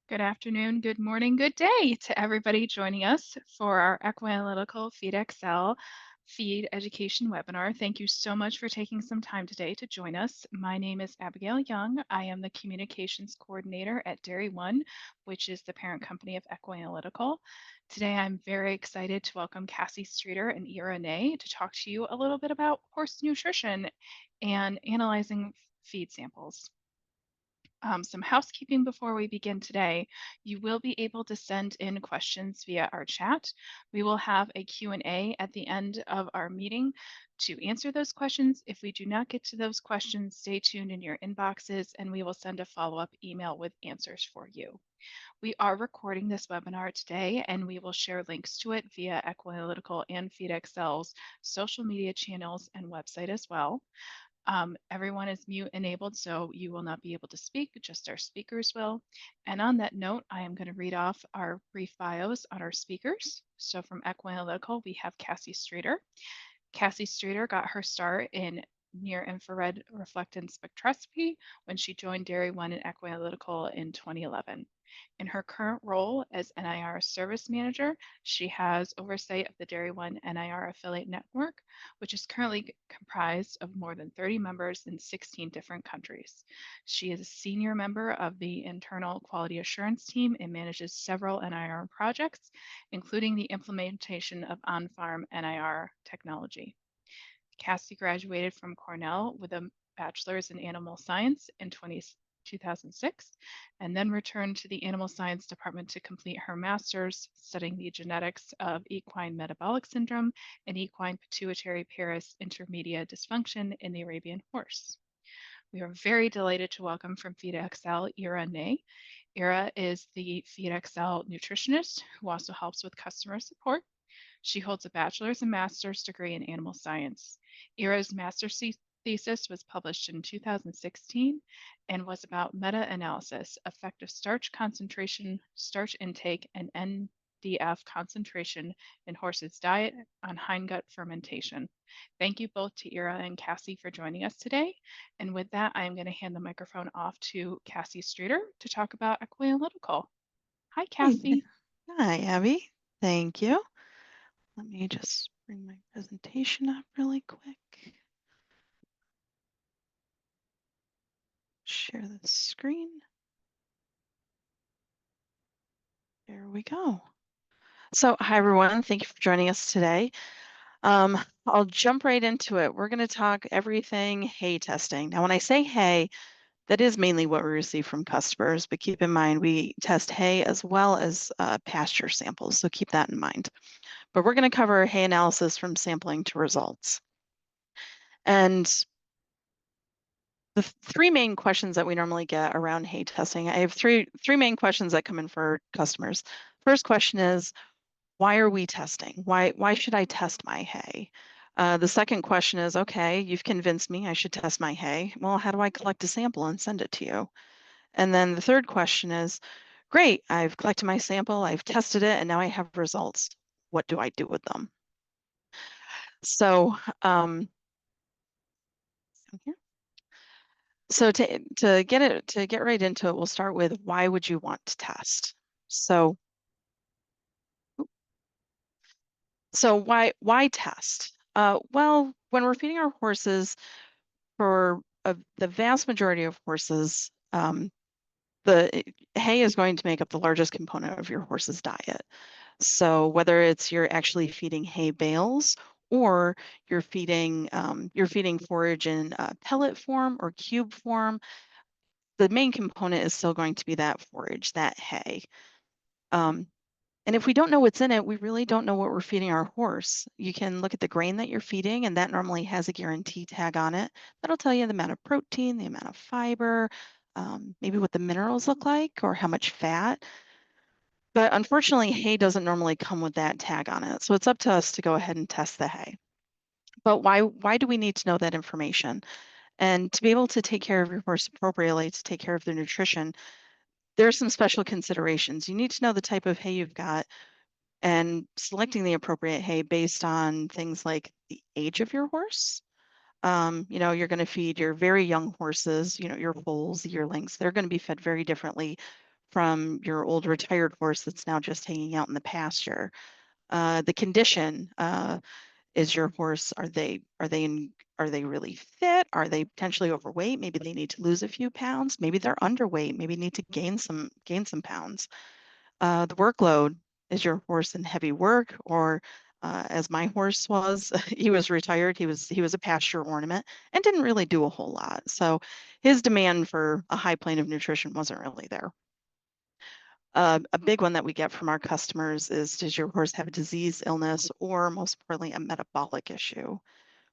Good afternoon, good morning, good day to everybody joining us for our Equi-Analytical FeedXL Feed Education webinar. Thank you so much for taking some time today to join us. My name is Abigail Young. I am the Communications Coordinator at Dairy One, which is the parent company of Equi-Analytical. Today, I'm very excited to welcome Cassie Streeter and Ira Nay to talk to you a little bit about horse nutrition and analyzing feed samples. Some housekeeping before we begin today. You will be able to send in questions via our chat. We will have a Q&A at the end of our meeting to answer those questions. If we do not get to those questions, stay tuned in your inboxes and we will send a follow-up email with answers for you. We are recording this webinar today and we will share links to it via Equi-Analytical and FeedXL's social media channels and website as well. Everyone is mute enabled, so you will not be able to speak, just our speakers will. And on that note, I am going to read off our brief bios on our speakers. So from Equi-Analytical, we have Cassie Streeter. Cassie Streeter got her start in near-infrared reflectance spectroscopy when she joined Dairy One and Equi-Analytical in 2011. In her current role as NIR Service Manager, she has oversight of the Dairy One NIR affiliate network, which is currently comprised of more than 30 members in 16 different countries. She is a senior member of the internal quality assurance team and manages several NIR projects, including the implementation of on-farm NIR technology. Cassie graduated from Cornell with a bachelor's in animal science in 2006, and then returned to the animal science department to complete her master's studying the genetics of equine metabolic syndrome and equine pituitary pares intermedia dysfunction in the Arabian horse. We are very delighted to welcome from FeedXL, Ira Nay. Ira is the FeedXL nutritionist who also helps with customer support. She holds a bachelor's and master's degree in animal science. Ira's master's thesis was published in 2016 and was about meta-analysis, effective starch concentration, starch intake, and NDF concentration in horses' diet on hindgut fermentation. Thank you both to Ira and Cassie for joining us today. And with that, I am going to hand the microphone off to Cassie Streeter to talk about Equi-Analytical. Hi, Cassie. Hi, Abby. Thank you. Let me just bring my presentation up really quick. Share the screen. There we go. So, hi, everyone. Thank you for joining us today. I'll jump right into it. We're going to talk everything hay testing. Now, when I say hay, that is mainly what we receive from customers, but keep in mind we test hay as well as pasture samples, so keep that in mind. But we're going to cover hay analysis from sampling to results. And the three main questions that we normally get around hay testing, I have three main questions that come in for customers. First question is, why are we testing? Why should I test my hay? The second question is, okay, you've convinced me I should test my hay. Well, how do I collect a sample and send it to you? And then the third question is, great, I've collected my sample, I've tested it, and now I have results. What do I do with them? So, here. So to get right into it, we'll start with why would you want to test? So why test? Well, when we're feeding our horses, for the vast majority of horses, the hay is going to make up the largest component of your horse's diet. So whether it's you're actually feeding hay bales or you're feeding forage in pellet form or cube form, the main component is still going to be that forage, that hay. And if we don't know what's in it, we really don't know what we're feeding our horse. You can look at the grain that you're feeding, and that normally has a guarantee tag on it. That'll tell you the amount of protein, the amount of fiber, maybe what the minerals look like or how much fat. But unfortunately, hay doesn't normally come with that tag on it. So it's up to us to go ahead and test the hay. But why do we need to know that information? And to be able to take care of your horse appropriately, to take care of their nutrition, there are some special considerations. You need to know the type of hay you've got and selecting the appropriate hay based on things like the age of your horse. You're going to feed your very young horses, your foals, yearlings. They're going to be fed very differently from your old retired horse that's now just hanging out in the pasture. The condition, is your horse, are they really fit? Are they potentially overweight? Maybe they need to lose a few pounds. Maybe they're underweight. Maybe need to gain some pounds. The workload, is your horse in heavy work, or as my horse was, he was retired. He was a pasture ornament and didn't really do a whole lot. So his demand for a high plane of nutrition wasn't really there. A big one that we get from our customers is, does your horse have a disease, illness, or most importantly, a metabolic issue?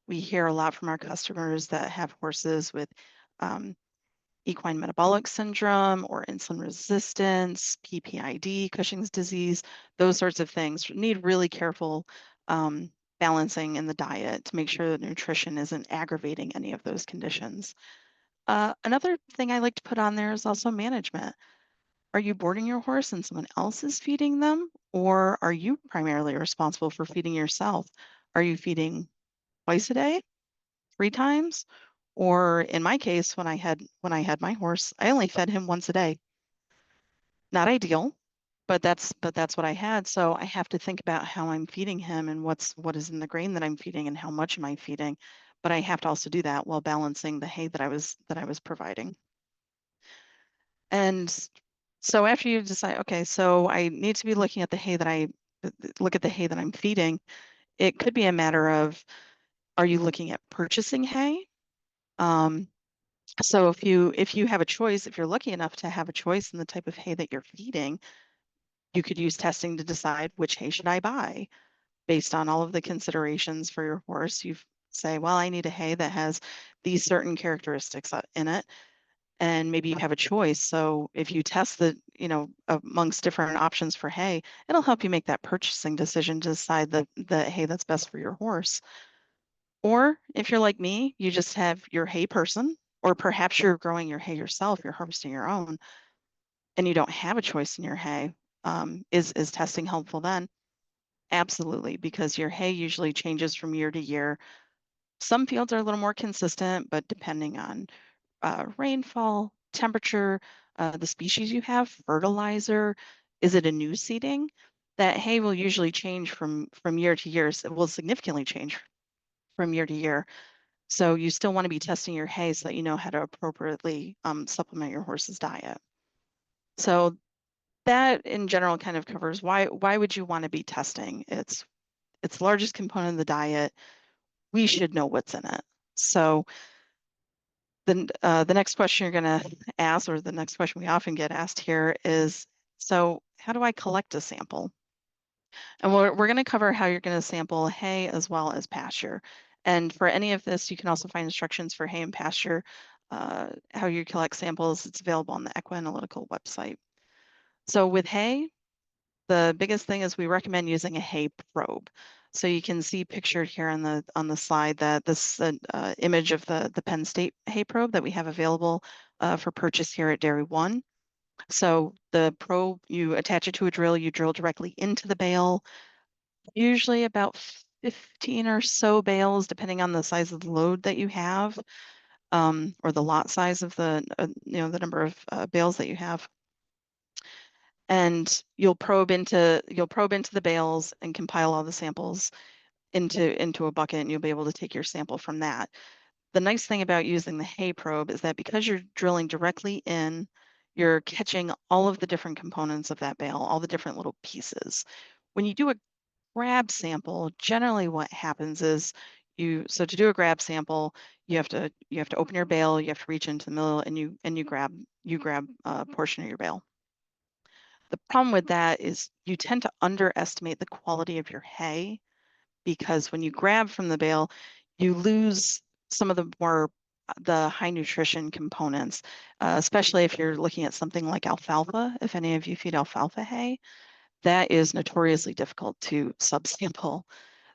We hear a lot from our customers that have horses with um, equine metabolic syndrome or insulin resistance, PPID, Cushing's disease, those sorts of things. Need really careful balancing in the diet to make sure that nutrition isn't aggravating any of those conditions. Another thing I like to put on there is also management. Are you boarding your horse and someone else is feeding them, or are you primarily responsible for feeding yourself? Are you feeding twice a day, 3 times? Or in my case, when I had my horse, I only fed him once a day. Not ideal, but that's what I had. So I have to think about how I'm feeding him and what is in the grain that I'm feeding and how much am I feeding. But I have to also do that while balancing the hay that I was providing. And so after you decide, okay, so I need to be looking at the hay that I look at the hay that I'm feeding, it could be a matter of, are you looking at purchasing hay? Um, So if you have a choice, if you're lucky enough to have a choice in the type of hay that you're feeding, you could use testing to decide, which hay should I buy based on all of the considerations for your horse. You say, well, I need a hay that has these certain characteristics in it, and maybe you have a choice. So if you test amongst different options for hay, it'll help you make that purchasing decision to decide the hay that's best for your horse. Or if you're like me, you just have your hay person, or perhaps you're growing your hay yourself, you're harvesting your own, and you don't have a choice in your hay. Is testing helpful then? Absolutely, because your hay usually changes from year to year. Some fields are a little more consistent, but depending on rainfall, temperature, the species you have, fertilizer, is it a new seeding? That hay will usually change from year to year. So it will significantly change from year to year. So you still want to be testing your hay so that you know how to appropriately supplement your horse's diet. So that in general kind of covers why would you want to be testing? It's the largest component of the diet. We should know what's in it. So the next question you're going to ask, or the next question we often get asked here is, so how do I collect a sample? And we're going to cover how you're going to sample hay as well as pasture. And for any of this, you can also find instructions for hay and pasture, how you collect samples. It's available on the Equi-Analytical website. So with hay, the biggest thing is we recommend using a hay probe. So you can see pictured here on the slide that this image of the Penn State hay probe that we have available for purchase here at Dairy One. So the probe, you attach it to a drill, you drill directly into the bale, usually about 15 or so bales, depending on the size of the load that you have, or the lot size of the number of bales that you have. And you'll probe into the bales and compile all the samples into a bucket, and you'll be able to take your sample from that. The nice thing about using the hay probe is that because you're drilling directly in, you're catching all of the different components of that bale, all the different little pieces. When you do a grab sample, generally what happens is so to do a grab sample, you have to open your bale, you have to reach into the middle, and you grab a portion of your bale. The problem with that is you tend to underestimate the quality of your hay, because when you grab from the bale, you lose some of the high nutrition components, especially if you're looking at something like alfalfa. If any of you feed alfalfa hay, that is notoriously difficult to subsample.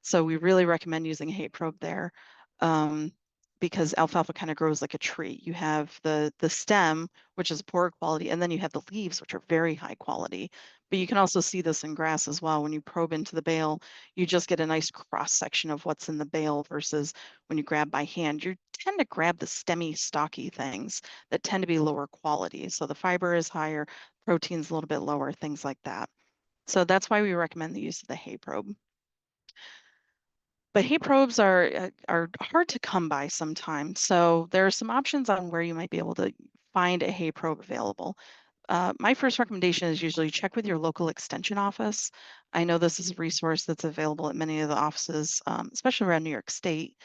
So we really recommend using a hay probe there, because alfalfa kind of grows like a tree. You have the stem, which is poor quality, and then you have the leaves, which are very high quality. But you can also see this in grass as well. When you probe into the bale, you just get a nice cross section of what's in the bale versus when you grab by hand. You tend to grab the stemmy, stocky things that tend to be lower quality. So the fiber is higher, protein's a little bit lower, things like that. So that's why we recommend the use of the hay probe. But hay probes are hard to come by sometimes. So there are some options on where you might be able to find a hay probe available. My first recommendation is usually check with your local extension office. I know this is a resource that's available at many of the offices, especially around New York State.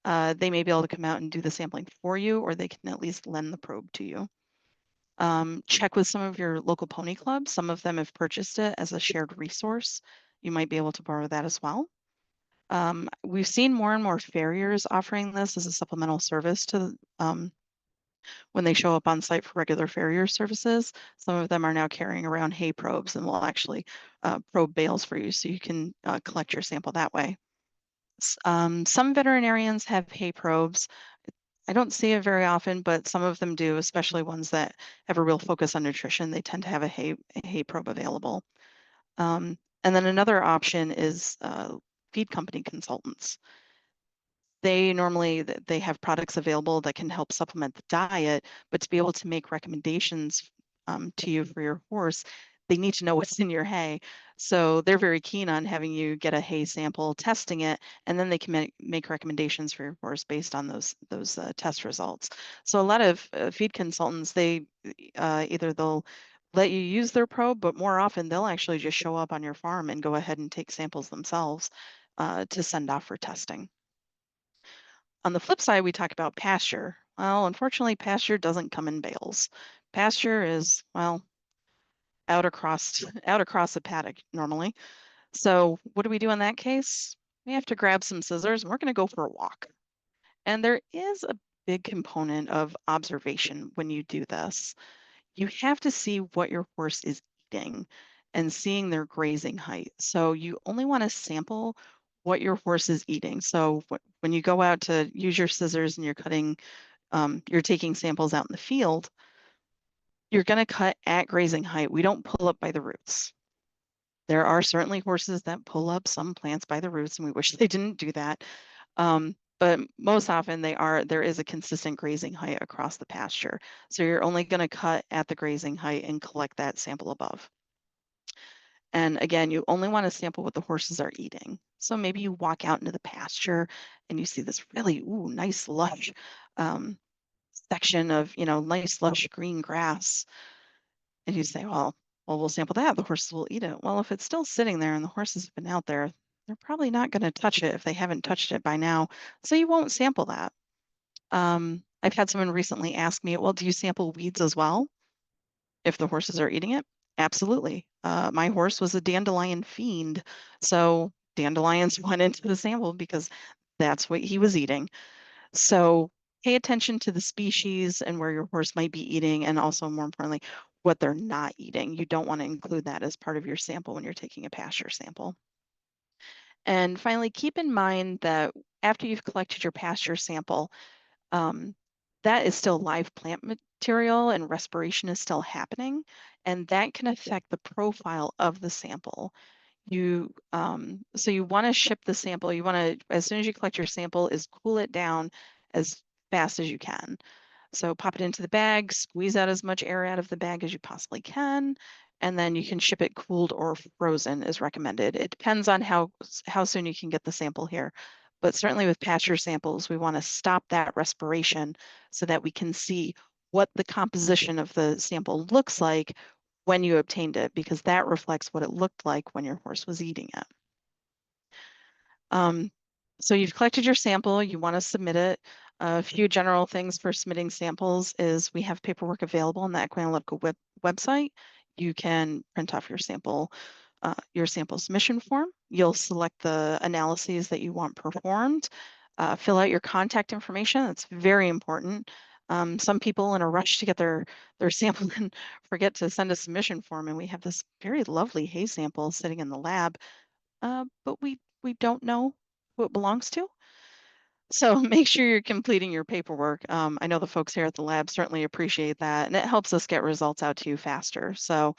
They may be able to come out and do the sampling for you, or they can at least lend the probe to you. Check with some of your local pony clubs. Some of them have purchased it as a shared resource. You might be able to borrow that as well. We've seen more and more farriers offering this as a supplemental service to when they show up on site for regular farrier services. Some of them are now carrying around hay probes and will actually probe bales for you so you can collect your sample that way. Some veterinarians have hay probes. I don't see it very often, but some of them do, especially ones that have a real focus on nutrition. They tend to have a hay probe available. And then another option is feed company consultants. They normally they have products available that can help supplement the diet, but to be able to make recommendations to you for your horse, they need to know what's in your hay. So they're very keen on having you get a hay sample, testing it, and then they can make recommendations for your horse based on those test results. So a lot of feed consultants, they either they'll let you use their probe, but more often they'll actually just show up on your farm and go ahead and take samples themselves to send off for testing. On the flip side, we talk about pasture. Well, unfortunately, pasture doesn't come in bales. Pasture is, well, out across the paddock normally. So what do we do in that case? We have to grab some scissors and we're going to go for a walk. And there is a big component of observation when you do this. You have to see what your horse is eating and seeing their grazing height. So you only want to sample what your horse is eating. So when you go out to use your scissors and you're taking samples out in the field, you're going to cut at grazing height. We don't pull up by the roots. There are certainly horses that pull up some plants by the roots, and we wish they didn't do that. But most often there is a consistent grazing height across the pasture. So you're only going to cut at the grazing height and collect that sample above. And again, you only want to sample what the horses are eating. So maybe you walk out into the pasture and you see this really, nice lush um, section of, nice lush green grass. And you say, well, we'll sample that. The horses will eat it. Well, if it's still sitting there and the horses have been out there, they're probably not going to touch it if they haven't touched it by now. So you won't sample that. I've had someone recently ask me, well, do you sample weeds as well if the horses are eating it? Absolutely. My horse was a dandelion fiend. So dandelions went into the sample because that's what he was eating. So pay attention to the species and where your horse might be eating, and also more importantly, what they're not eating. You don't want to include that as part of your sample when you're taking a pasture sample. And finally, keep in mind that after you've collected your pasture sample, um, that is still live plant material and respiration is still happening, and that can affect the profile of the sample. So you want to ship the sample. You want to, as soon as you collect your sample, is cool it down as fast as you can. So pop it into the bag, squeeze out as much air out of the bag as you possibly can, and then you can ship it cooled or frozen is recommended. It depends on how soon you can get the sample here. But certainly with pasture samples, we want to stop that respiration so that we can see what the composition of the sample looks like when you obtained it, because that reflects what it looked like when your horse was eating it. So you've collected your sample, you want to submit it. A few general things for submitting samples is we have paperwork available on the Equi-Analytical website. You can print off your sample submission form. You'll select the analyses that you want performed. Fill out your contact information. That's very important. Some people in a rush to get their sample in forget to send a submission form, and we have this very lovely hay sample sitting in the lab, but we don't know who it belongs to. So make sure you're completing your paperwork. I know the folks here at the lab certainly appreciate that, and it helps us get results out to you faster. So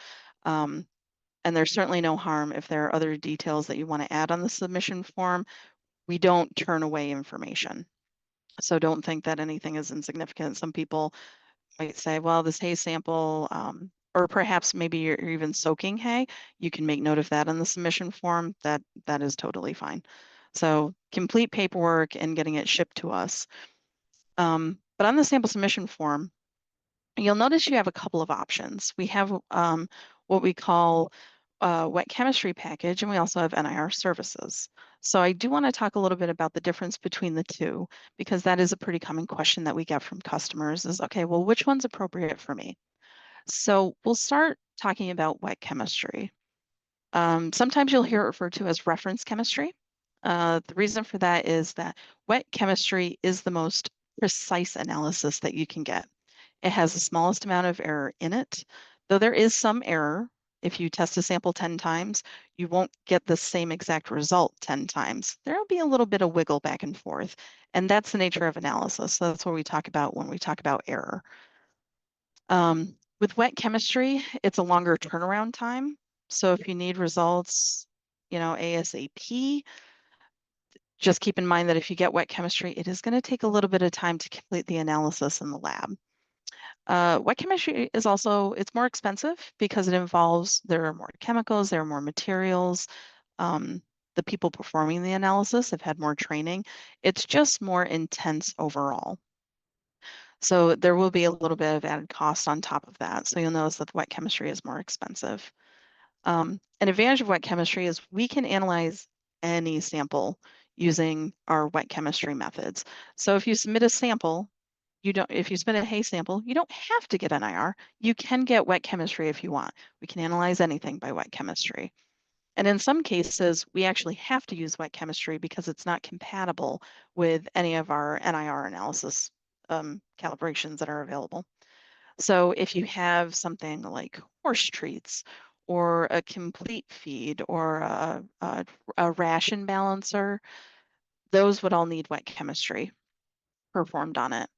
and there's certainly no harm if there are other details that you want to add on the submission form. We don't turn away information. So don't think that anything is insignificant. Some people might say, well, this hay sample, or perhaps maybe you're even soaking hay, you can make note of that on the submission form. That is totally fine. So complete paperwork and getting it shipped to us. But on the sample submission form, you'll notice you have a couple of options. We have what we call wet chemistry package, and we also have NIR services. So I do want to talk a little bit about the difference between the two, because that is a pretty common question that we get from customers is, okay, well, which one's appropriate for me? So we'll start talking about wet chemistry. Sometimes you'll hear it referred to as reference chemistry. The reason for that is that wet chemistry is the most precise analysis that you can get. It has the smallest amount of error in it, though there is some error. If you test a sample 10 times, you won't get the same exact result 10 times. There'll be a little bit of wiggle back and forth, and that's the nature of analysis. So that's what we talk about when we talk about error. With wet chemistry, it's a longer turnaround time. So if you need results, ASAP, just keep in mind that if you get wet chemistry, it is going to take a little bit of time to complete the analysis in the lab. Wet chemistry is also, it's more expensive because there are more chemicals, there are more materials. The people performing the analysis have had more training. It's just more intense overall. So there will be a little bit of added cost on top of that. So you'll notice that the wet chemistry is more expensive. An advantage of wet chemistry is we can analyze any sample using our wet chemistry methods. So if you submit a sample, if you submit a hay sample, you don't have to get NIR. You can get wet chemistry if you want. We can analyze anything by wet chemistry. And in some cases, we actually have to use wet chemistry because it's not compatible with any of our NIR analysis calibrations that are available. So if you have something like horse treats or a complete feed or a ration balancer, those would all need wet chemistry performed on it.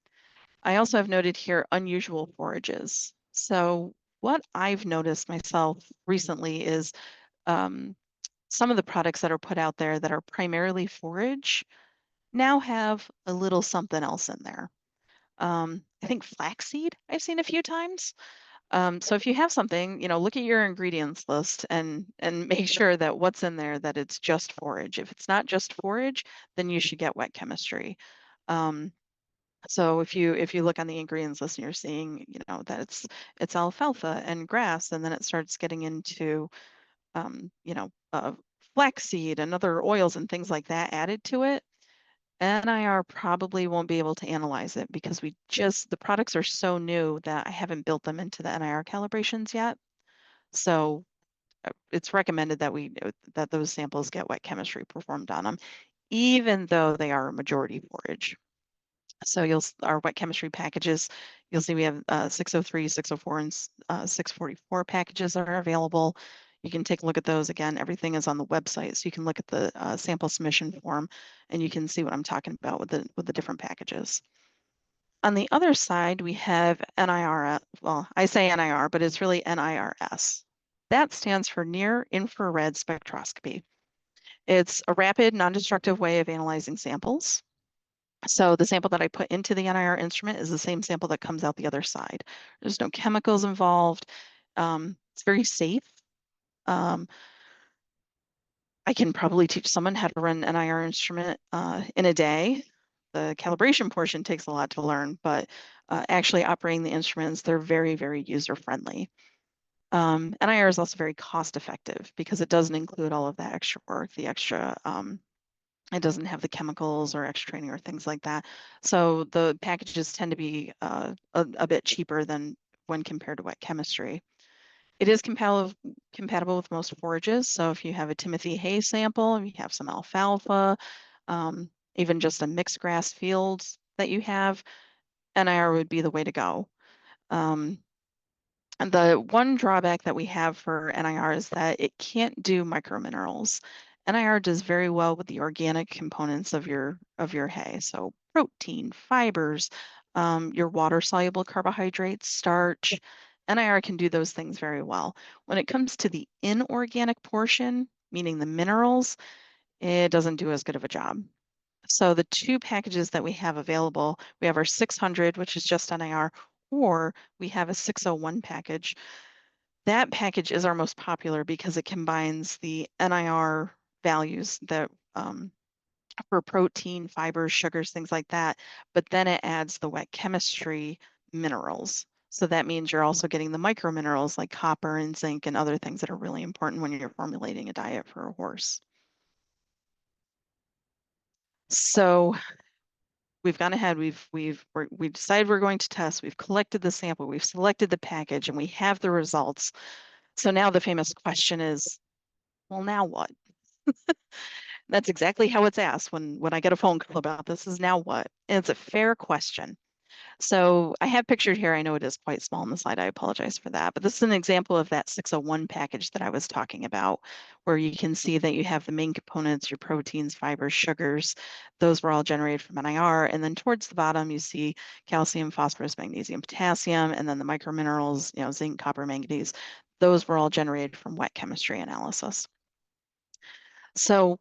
I also have noted here unusual forages. So what I've noticed myself recently is some of the products that are put out there that are primarily forage now have a little something else in there. I think flaxseed I've seen a few times. So if you have something, look at your ingredients list and make sure that what's in there, that it's just forage. If it's not just forage, then you should get wet chemistry. So if you look on the ingredients list and you're seeing, that it's alfalfa and grass, and then it starts getting into, um, you know, uh, flaxseed and other oils and things like that added to it, NIR probably won't be able to analyze it because the products are so new that I haven't built them into the NIR calibrations yet. So it's recommended that those samples get wet chemistry performed on them, even though they are a majority forage. So our wet chemistry packages, you'll see we have 603, 604, and 644 packages that are available. You can take a look at those. Again, everything is on the website, so you can look at the sample submission form, and you can see what I'm talking about with the different packages. On the other side, we have NIR. Well, I say NIR, but it's really NIRS. That stands for Near Infrared Spectroscopy. It's a rapid, non-destructive way of analyzing samples. So the sample that I put into the NIR instrument is the same sample that comes out the other side. There's no chemicals involved. It's very safe. Um, I can probably teach someone how to run an NIR instrument in a day. The calibration portion takes a lot to learn, but actually operating the instruments, they're very, very user-friendly. NIR is also very cost-effective because it doesn't include all of that extra work, it doesn't have the chemicals or extra training or things like that. So the packages tend to be a bit cheaper than when compared to wet chemistry. It is compatible with most forages. So if you have a Timothy hay sample, if you have some alfalfa, even just a mixed grass field that you have, NIR would be the way to go. And the one drawback that we have for NIR is that it can't do microminerals. NIR does very well with the organic components of your hay. So protein, fibers, your water-soluble carbohydrates, starch, NIR can do those things very well. When it comes to the inorganic portion, meaning the minerals, it doesn't do as good of a job. So the two packages that we have available, we have our 600, which is just NIR, or we have a 601 package. That package is our most popular because it combines the NIR values that for protein, fibers, sugars, things like that, but then it adds the wet chemistry minerals. So that means you're also getting the micro minerals like copper and zinc and other things that are really important when you're formulating a diet for a horse. So we've gone ahead, we decided we're going to test, we've collected the sample, we've selected the package, and we have the results. So now the famous question is, well, now what? That's exactly how it's asked when I get a phone call about this is now what? And it's a fair question. So I have pictured here, I know it is quite small on the slide, I apologize for that, but this is an example of that 601 package that I was talking about, where you can see that you have the main components, your proteins, fibers, sugars, those were all generated from NIR. And then towards the bottom, you see calcium, phosphorus, magnesium, potassium, and then the microminerals, zinc, copper, manganese, those were all generated from wet chemistry analysis. So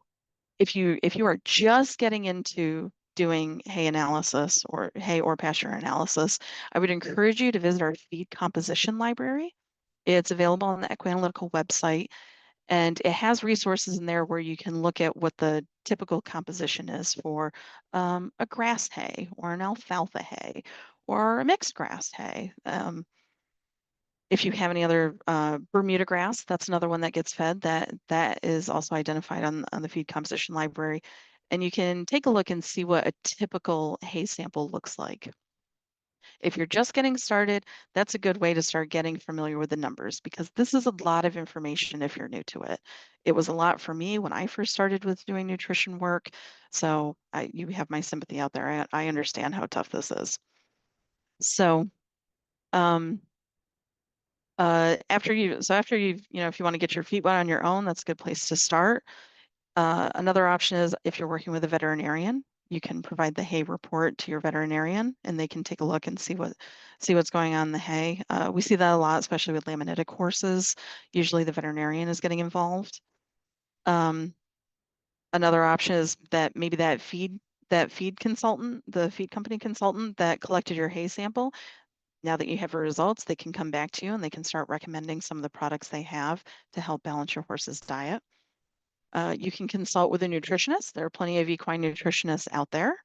if you are just getting into doing hay analysis or hay or pasture analysis, I would encourage you to visit our feed composition library. It's available on the Equi-Analytical website, and it has resources in there where you can look at what the typical composition is for a grass hay or an alfalfa hay or a mixed grass hay. If you have any other Bermuda grass, that's another one that gets fed that is also identified on the feed composition library. And you can take a look and see what a typical hay sample looks like. If you're just getting started, that's a good way to start getting familiar with the numbers because this is a lot of information if you're new to it. It was a lot for me when I first started with doing nutrition work. So you have my sympathy out there. I understand how tough this is. So um, after you've, if you want to get your feet wet on your own, that's a good place to start. Another option is if you're working with a veterinarian, you can provide the hay report to your veterinarian and they can take a look and see what's going on in the hay. We see that a lot, especially with laminitic horses. Usually the veterinarian is getting involved. Um, Another option is that maybe that feed consultant, the feed company consultant that collected your hay sample, now that you have your results, they can come back to you and they can start recommending some of the products they have to help balance your horse's diet. You can consult with a nutritionist. There are plenty of equine nutritionists out there.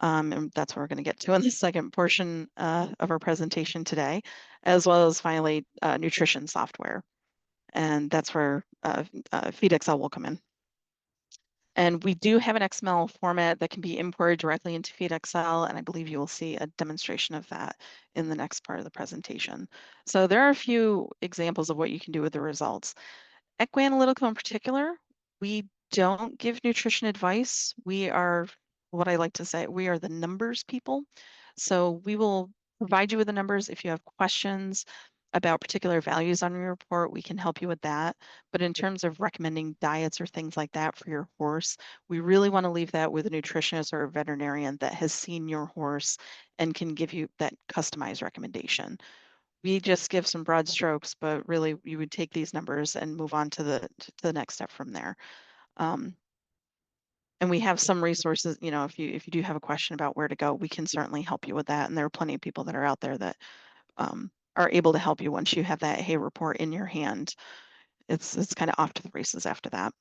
And that's what we're going to get to in the second portion of our presentation today, as well as finally nutrition software. And that's where FeedXL will come in. And we do have an XML format that can be imported directly into FeedXL, and I believe you will see a demonstration of that in the next part of the presentation. So there are a few examples of what you can do with the results. Equi-Analytical in particular, we don't give nutrition advice. We are, what I like to say, we are the numbers people. So we will provide you with the numbers. If you have questions about particular values on your report, we can help you with that. But in terms of recommending diets or things like that for your horse, we really want to leave that with a nutritionist or a veterinarian that has seen your horse and can give you that customized recommendation. We just give some broad strokes, but really you would take these numbers and move on to the next step from there. Um, and we have some resources, if you do have a question about where to go, we can certainly help you with that. And there are plenty of people that are out there that are able to help you once you have that hay report in your hand. It's kind of off to the races after that.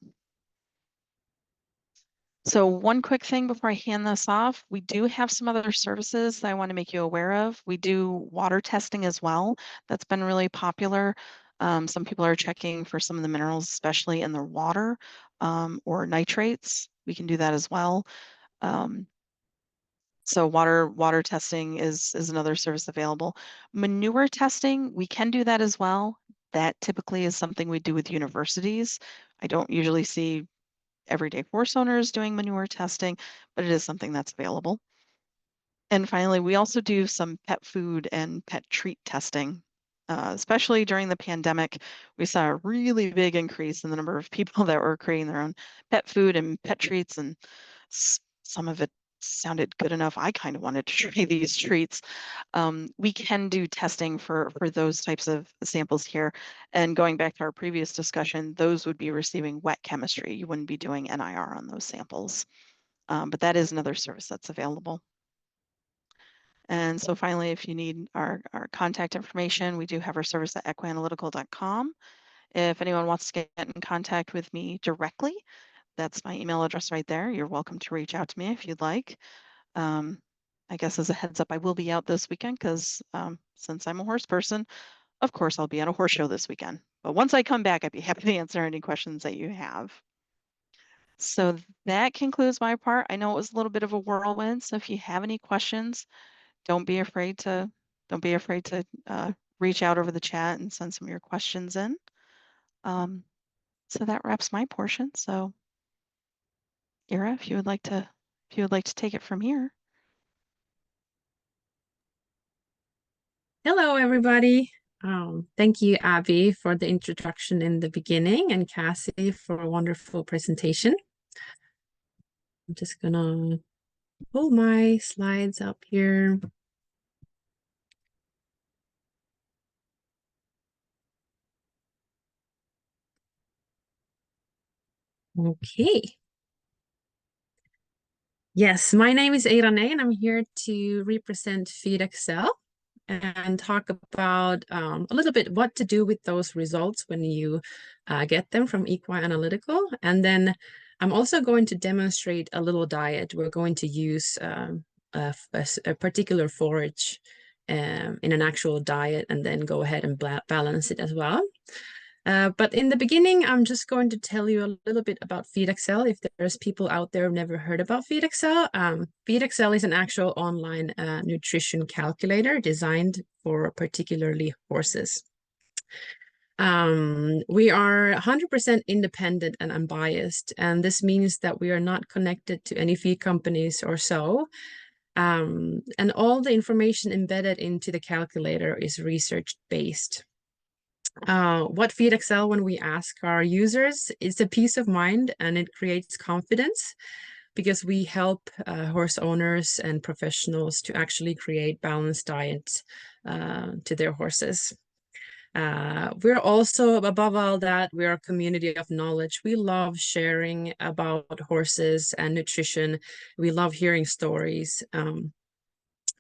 So one quick thing before I hand this off, we do have some other services that I want to make you aware of. We do water testing as well. That's been really popular. Some people are checking for some of the minerals, especially in their water or nitrates. We can do that as well. So water testing is another service available. Manure testing, we can do that as well. That typically is something we do with universities. I don't usually see everyday horse owners doing manure testing, but it is something that's available. And finally, we also do some pet food and pet treat testing. Especially during the pandemic, we saw a really big increase in the number of people that were creating their own pet food and pet treats, and some of it sounded good enough. I kind of wanted to try these treats. We can do testing for those types of samples here. And going back to our previous discussion, those would be receiving wet chemistry. You wouldn't be doing NIR on those samples. But that is another service that's available. And so finally, if you need our contact information, we do have our service at equi-analytical.com. If anyone wants to get in contact with me directly, that's my email address right there. You're welcome to reach out to me if you'd like. I guess as a heads up, I will be out this weekend because since I'm a horse person, of course, I'll be at a horse show this weekend. But once I come back, I'd be happy to answer any questions that you have. So that concludes my part. I know it was a little bit of a whirlwind. So if you have any questions, don't be afraid to reach out over the chat and send some of your questions in. So that wraps my portion. So Ira, if you would like to take it from here. Hello, everybody. Thank you, Abby, for the introduction in the beginning, and Cassie for a wonderful presentation. I'm just gonna pull my slides up here. Okay. Yes, my name is Eirane, and I'm here to represent FeedXL and talk about a little bit what to do with those results when you get them from Equi-Analytical. And then I'm also going to demonstrate a little diet. We're going to use a particular forage in an actual diet and then go ahead and balance it as well. But in the beginning, I'm just going to tell you a little bit about FeedXL. If there's people out there who've never heard about FeedXL, FeedXL is an actual online nutrition calculator designed for particularly horses. We are 100% independent and unbiased, and this means that we are not connected to any feed companies or so. And all the information embedded into the calculator is research-based. What FeedXL, when we ask our users, is a peace of mind, and it creates confidence because we help horse owners and professionals to actually create balanced diets to their horses. We're also, above all that, we're a community of knowledge. We love sharing about horses and nutrition. We love hearing stories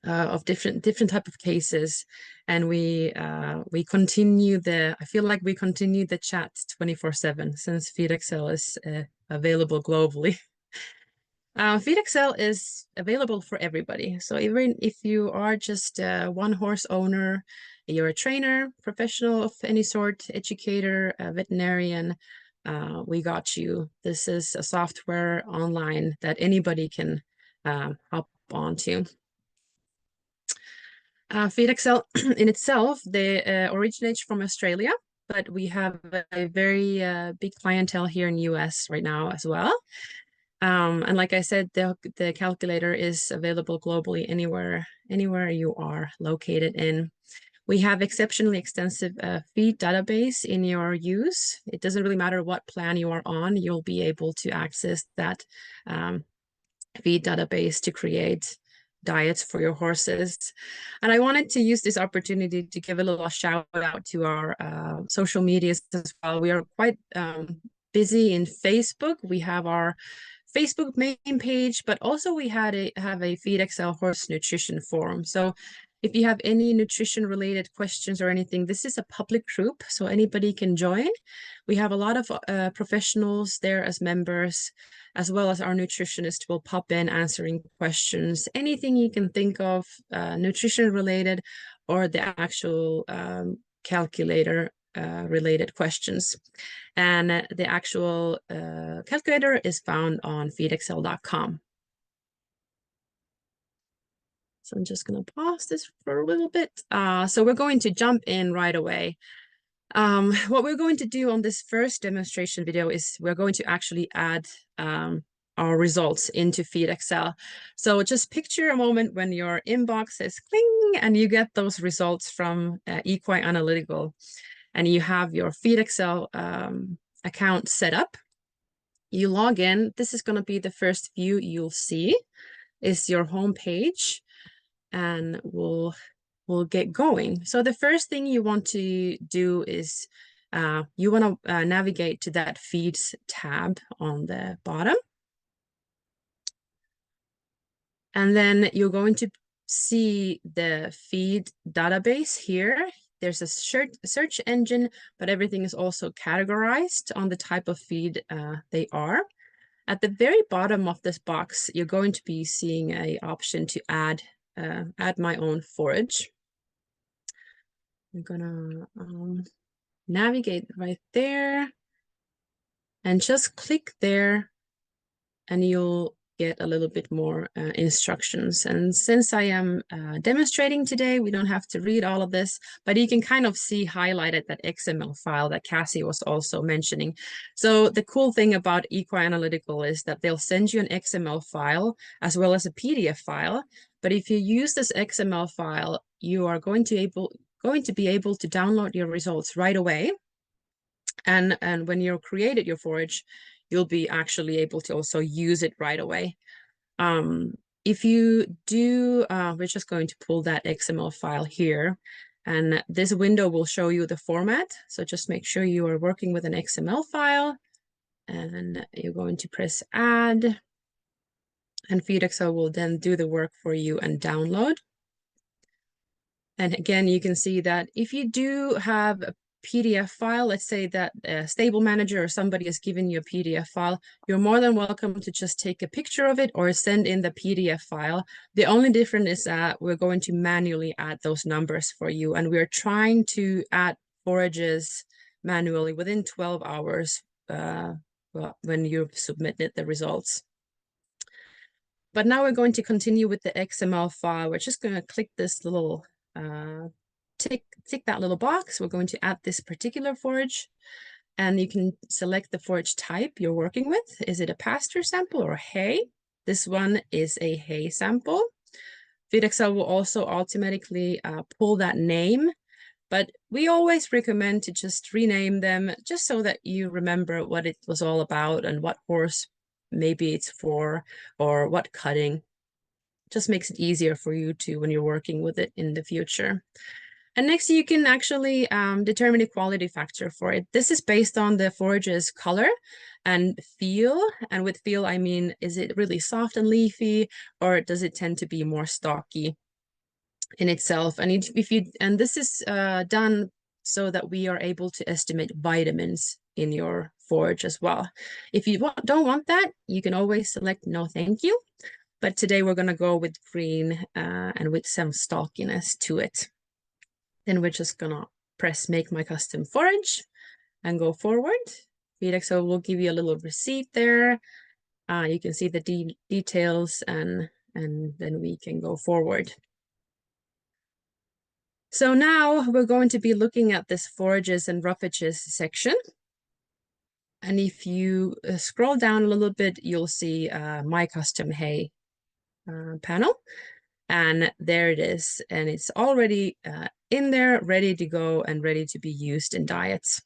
of different type of cases, and we continue I feel like we continue the chat 24/7 since FeedXL is available globally. FeedXL is available for everybody. So even if you are just one horse owner, you're a trainer, professional of any sort, educator, a veterinarian, we got you. This is a software online that anybody can hop onto. FeedXL in itself, they originates from Australia, but we have a very big clientele here in US right now as well. And like I said, the calculator is available globally anywhere you are located in. We have exceptionally extensive feed database in your use. It doesn't really matter what plan you are on, you'll be able to access that feed database to create diets for your horses. And I wanted to use this opportunity to give a little shout out to our social medias as well. We are quite busy in Facebook. We have our Facebook main page, but also we have a FeedXL horse nutrition forum. So if you have any nutrition related questions or anything, this is a public group, so anybody can join. We have a lot of professionals there as members, as well as our nutritionist will pop in answering questions, anything you can think of, nutrition related or the actual calculator related questions. And the actual calculator is found on feedxl.com. So I'm just going to pause this for a little bit. So we're going to jump in right away. What we're going to do on this first demonstration video is we're going to actually add our results into FeedXL. So just picture a moment when your inbox says cling and you get those results from Equi-Analytical and you have your FeedXL account set up. You log in. This is going to be the first view you'll see. is your home page, and we'll get going. So the first thing you want to do is you want to navigate to that Feeds tab on the bottom. And then you're going to see the feed database here. There's a search engine, but everything is also categorized on the type of feed they are. At the very bottom of this box, you're going to be seeing an option to add my own forage. I'm gonna navigate right there and just click there, and you'll get a little bit more instructions. And since I am demonstrating today, we don't have to read all of this, but you can kind of see highlighted that XML file that Cassie was also mentioning. So the cool thing about Equi-Analytical is that they'll send you an XML file as well as a PDF file. But if you use this XML file, you are going to be able to download your results right away. And when you've created your forage, you'll be actually able to also use it right away. If you do, we're just going to pull that XML file here, and this window will show you the format. So just make sure you are working with an XML file, and you're going to press add, and FeedXL will then do the work for you and download. And again, you can see that if you do have a PDF file, let's say that a stable manager or somebody has given you a PDF file, you're more than welcome to just take a picture of it or send in the PDF file. The only difference is that we're going to manually add those numbers for you, and we're trying to add forages manually within 12 hours when you've submitted the results. But now we're going to continue with the XML file. We're just going to click this little tick that little box. We're going to add this particular forage, and you can select the forage type you're working with. Is it a pasture sample or hay? This one is a hay sample. FeedXL will also automatically pull that name, but we always recommend to just rename them just so that you remember what it was all about and what horse maybe it's for, or what cutting. Just makes it easier for you to when you're working with it in the future. And next, you can actually determine a quality factor for it. This is based on the forage's color and feel. And with feel, I mean, is it really soft and leafy, or does it tend to be more stocky in itself? And and this is done so that we are able to estimate vitamins in your forage as well. If you don't want that, you can always select no, thank you. But today we're going to go with green and with some stockiness to it. Then we're just going to press make my custom forage and go forward. FeedXL will give you a little receipt there. You can see the details, and then we can go forward. So now we're going to be looking at this forages and roughages section. And if you scroll down a little bit, you'll see my custom hay panel. And there it is. And it's already in there, ready to go and ready to be used in diets.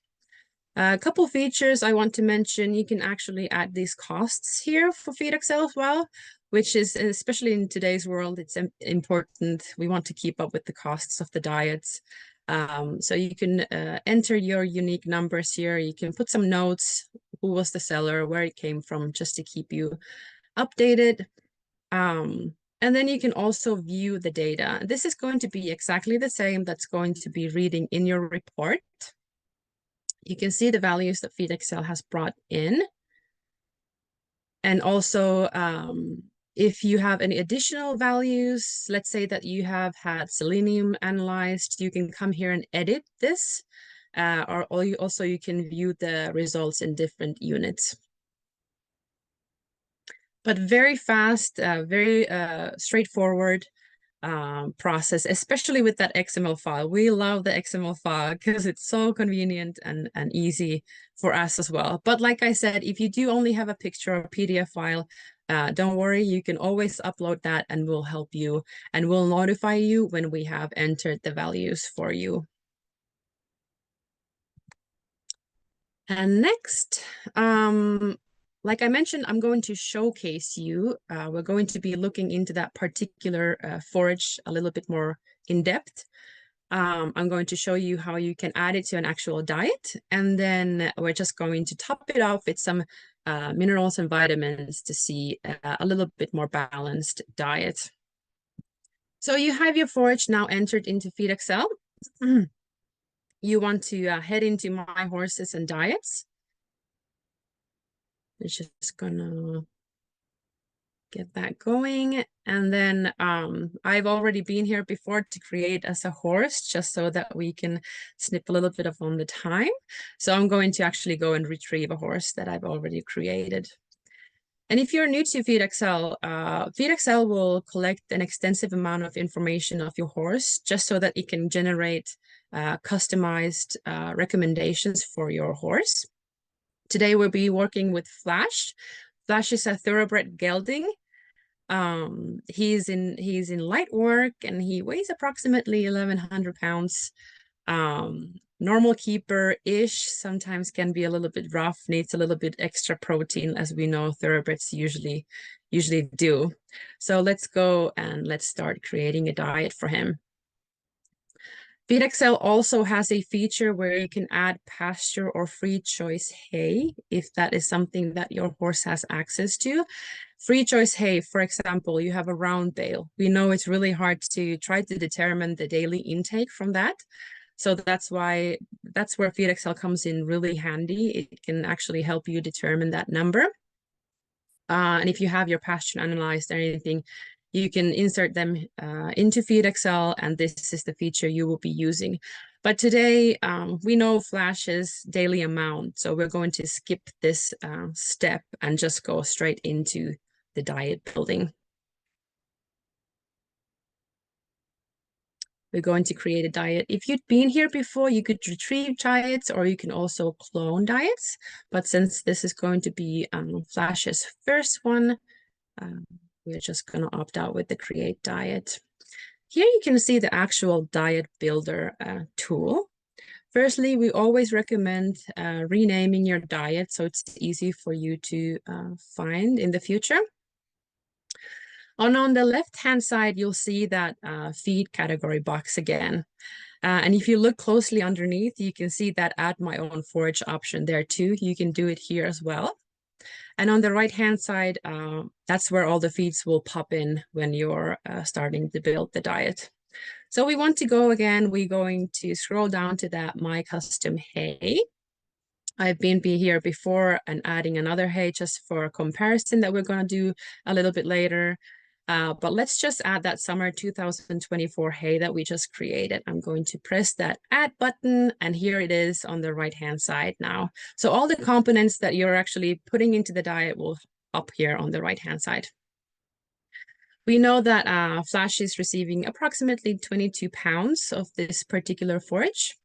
A couple features I want to mention. You can actually add these costs here for FeedXL as well, which is, especially in today's world, it's important. We want to keep up with the costs of the diets. So you can enter your unique numbers here. You can put some notes, who was the seller, where it came from, just to keep you updated. And then you can also view the data. This is going to be exactly the same that's going to be reading in your report. You can see the values that FeedXL has brought in. And also, if you have any additional values, let's say that you have had selenium analyzed, you can come here and edit this. Or you can view the results in different units. But very fast, very straightforward process, especially with that XML file. We love the XML file because it's so convenient and easy for us as well. But like I said, if you do only have a picture or a PDF file, don't worry, you can always upload that and we'll help you and we'll notify you when we have entered the values for you. And next, like I mentioned, I'm going to showcase you. We're going to be looking into that particular forage a little bit more in depth. I'm going to show you how you can add it to an actual diet. And then we're just going to top it off with some minerals and vitamins to see a little bit more balanced diet. So you have your forage now entered into FeedXL. You want to head into My Horses and Diets. It's just gonna get that going. And then I've already been here before to create as a horse, just so that we can snip a little bit of on the time. So I'm going to actually go and retrieve a horse that I've already created. And if you're new to FeedXL, FeedXL will collect an extensive amount of information of your horse, just so that it can generate customized recommendations for your horse. Today we'll be working with Flash. Flash is a thoroughbred gelding. He's in light work and he weighs approximately 1,100 pounds. Normal keeper-ish, sometimes can be a little bit rough, needs a little bit extra protein, as we know thoroughbreds usually do. So let's go and let's start creating a diet for him. FeedXL also has a feature where you can add pasture or free choice hay, if that is something that your horse has access to. Free choice hay, for example, you have a round bale. We know it's really hard to try to determine the daily intake from that. So that's where FeedXL comes in really handy. It can actually help you determine that number. And if you have your pasture analyzed or anything, you can insert them into FeedXL, and this is the feature you will be using. But today, we know Flash's daily amount, so we're going to skip this step and just go straight into the diet building. We're going to create a diet. If you'd been here before, you could retrieve diets or you can also clone diets. But since this is going to be Flash's first one, we're just going to opt out with the create diet. Here you can see the actual diet builder tool. Firstly, we always recommend renaming your diet so it's easy for you to find in the future. On the left-hand side, you'll see that feed category box again. And if you look closely underneath, you can see that add my own forage option there too. You can do it here as well. And on the right-hand side, that's where all the feeds will pop in when you're starting to build the diet. So we want to go again, we're going to scroll down to that My Custom Hay. I've been here before and adding another hay just for a comparison that we're going to do a little bit later. But let's just add that summer 2024 hay that we just created. I'm going to press that add button, and here it is on the right-hand side now. So all the components that you're actually putting into the diet will up here on the right-hand side. We know that Flash is receiving approximately 22 pounds of this particular forage.